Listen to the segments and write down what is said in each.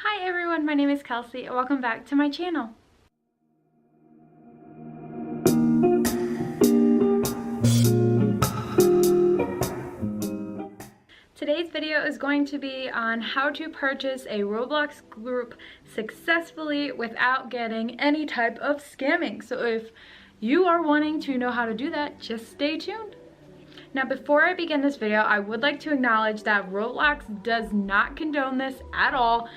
Hi everyone, my name is Kelsey and welcome back to my channel. Today's video is going to be on how to purchase a Roblox group successfully without getting any type of scamming. So if you are wanting to know how to do that, just stay tuned. Now, before I begin this video, I would like to acknowledge that Roblox does not condone this at all.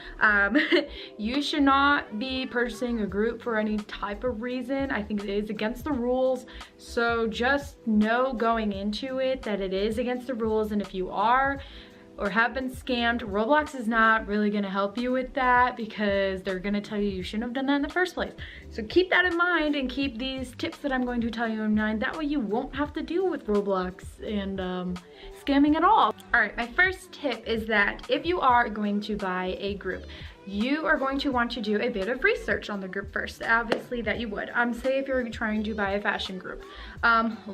You should not be purchasing a group for any type of reason. I think it is against the rules. So just know going into it that it is against the rules, and if you are or have been scammed, Roblox is not really gonna help you with that because they're gonna tell you shouldn't have done that in the first place. So keep that in mind and keep these tips that I'm going to tell you in mind. That way you won't have to deal with Roblox and scamming at all. All right, my first tip is that if you are going to buy a group, you are going to want to do a bit of research on the group first. Obviously that you would. Say if you're trying to buy a fashion group,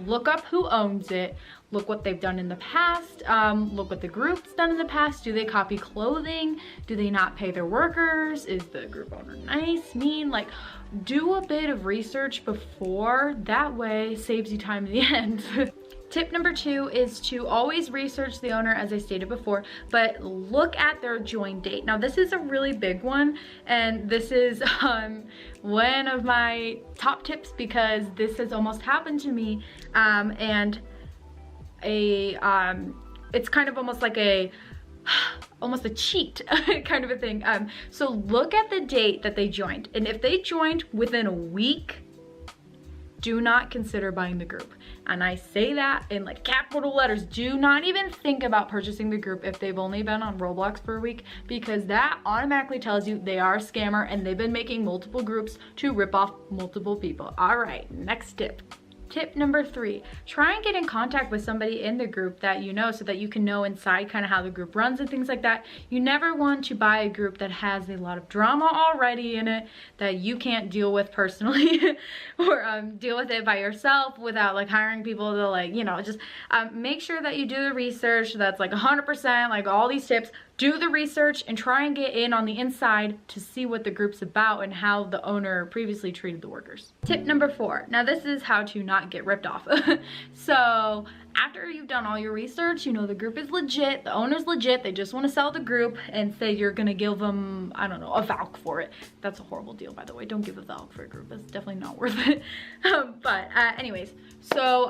look up who owns it, look what they've done in the past, look what the group's done in the past. Do they copy clothing? Do they not pay their workers? Is the group owner nice, mean? Like, do a bit of research before, that way saves you time in the end. Tip number 2 is to always research the owner, as I stated before, but look at their join date. Now this is a really big one, and this is one of my top tips because this has almost happened to me, and it's kind of almost like almost a cheat kind of a thing. So look at the date that they joined, and if they joined within a week, do not consider buying the group. And I say that in like capital letters. Do not even think about purchasing the group if they've only been on Roblox for a week, because that automatically tells you they are a scammer and they've been making multiple groups to rip off multiple people. All right, next tip. Tip number 3, try and get in contact with somebody in the group that you know, so that you can know inside kind of how the group runs and things like that. You never want to buy a group that has a lot of drama already in it that you can't deal with personally or deal with it by yourself without like hiring people to like, you know, just make sure that you do the research. That's like 100%, like all these tips. Do the research and try and get in on the inside to see what the group's about and how the owner previously treated the workers. Tip number 4. Now this is how to not get ripped off. So after you've done all your research, you know the group is legit, the owner's legit, they just want to sell the group, and say you're gonna give them, I don't know, a voucher for it. That's a horrible deal, by the way. Don't give a voucher for a group. It's definitely not worth it. Anyways, so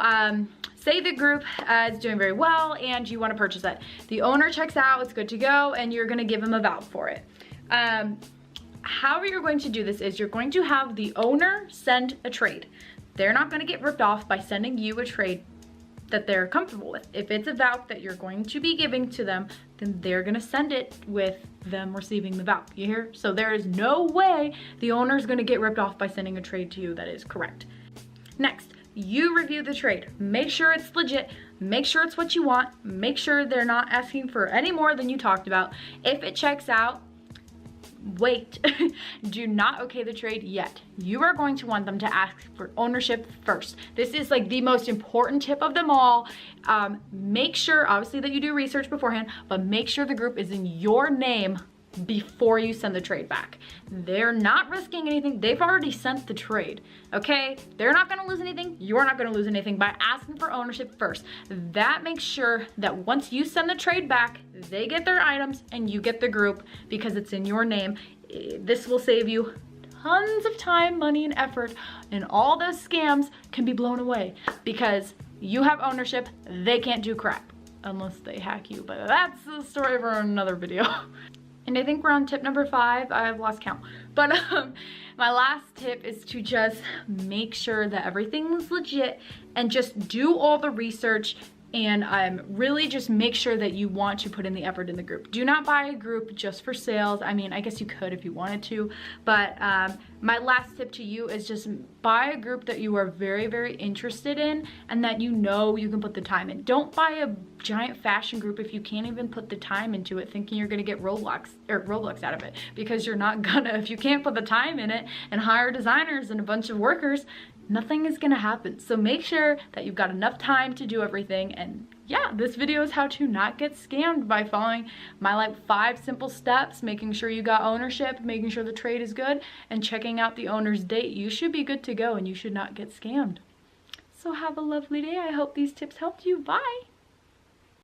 say the group is doing very well and you want to purchase it. The owner checks out, it's good to go, and you're gonna give them a voucher for it. How you're going to do this is you're going to have the owner send a trade. They're not gonna get ripped off by sending you a trade that they're comfortable with. If it's a voucher that you're going to be giving to them, then they're gonna send it with them receiving the voucher, you hear? So there is no way the owner's gonna get ripped off by sending a trade to you that is correct. Next, you review the trade. Make sure it's legit, make sure it's what you want, make sure they're not asking for any more than you talked about. If it checks out, wait. Do not okay the trade yet. You are going to want them to ask for ownership first. This is like the most important tip of them all. Make sure, obviously, that you do research beforehand, but make sure the group is in your name before you send the trade back. They're not risking anything. They've already sent the trade, okay? They're not gonna lose anything. You're not gonna lose anything by asking for ownership first. That makes sure that once you send the trade back, they get their items and you get the group because it's in your name. This will save you tons of time, money, and effort, and all those scams can be blown away because you have ownership. They can't do crap unless they hack you, but that's the story for another video. And I think we're on tip number 5. I've lost count. But my last tip is to just make sure that everything's legit and just do all the research and really just make sure that you want to put in the effort in the group. Do not buy a group just for sales. I mean, I guess you could if you wanted to, but my last tip to you is just buy a group that you are very, very interested in and that you know you can put the time in. Don't buy a giant fashion group if you can't even put the time into it thinking you're gonna get Roblox out of it, because you're not gonna. If you can't put the time in it and hire designers and a bunch of workers, nothing is gonna happen. So make sure that you've got enough time to do everything. And yeah, this video is how to not get scammed by following my like 5 simple steps, making sure you got ownership, making sure the trade is good, and checking out the owner's date. You should be good to go and you should not get scammed. So have a lovely day. I hope these tips helped you. Bye.